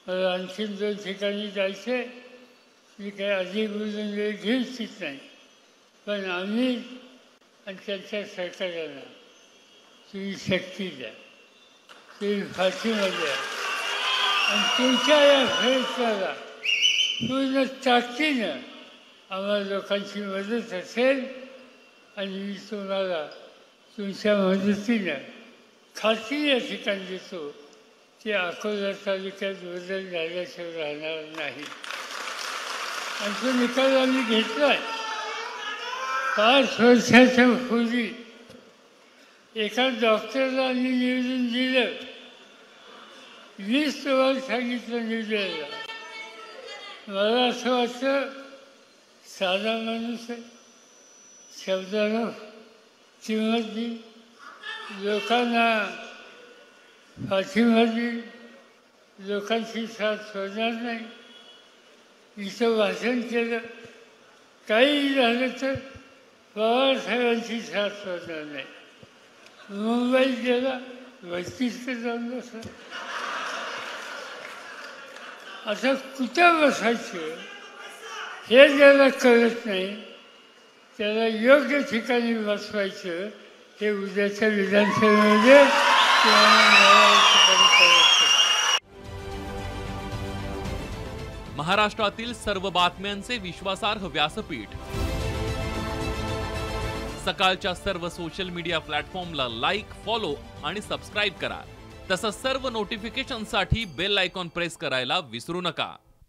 मला आणखी 2 ठिकाणी जायचे, मी काही अधिक बोलून वेळ घेऊच देत नाही. पण आम्ही आणि त्यांच्या सरकारांना तुम्ही शक्ती द्या, तुम्ही फाशीमध्ये द्या आणि तुमच्या या फैसल्याला पूर्ण ताकदीनं आम्हाला लोकांची मदत असेल आणि मी तुम्हाला तुमच्या मदतीनं खात्री या ठिकाणी देतो की अकोला तालुक्यात बदल झाल्याशिवाय राहणार नाही. आणि तो निकाल आम्ही घेतला आहे. 5 वर्षाच्या पूर्वी एका डॉक्टरला आम्ही निवेदन दिलं, 20 तुम्हाला सांगितलं निवेदनाला. मला असं वाटतं साधा माणूस आहे, शब्दाला किंमत देईल, लोकांना पाठिंबा देईल, लोकांची साथ सोडणार नाही. इथं भाषण केलं, काही झालं तर पवारसाहेबांची साथ सोडणार नाही. मुंबईत गेला, वैशिष्ट्य जाऊन बसला. आता कुठं बसायचं हे ज्याला कळत नाही त्याला योग्य ठिकाणी बसवायचं हे उद्याच्या विधानसभेमध्ये महाराष्ट्रातील सर्व बातम्यांचे विश्वासार्ह व्यासपीठ. सकाळच्या सर्व सोशल मीडिया प्लॅटफॉर्मला लाईक, फॉलो आणि सबस्क्राईब करा. तसंच सर्व नोटिफिकेशनसाठी बेल आयकॉन प्रेस करायला विसरू नका.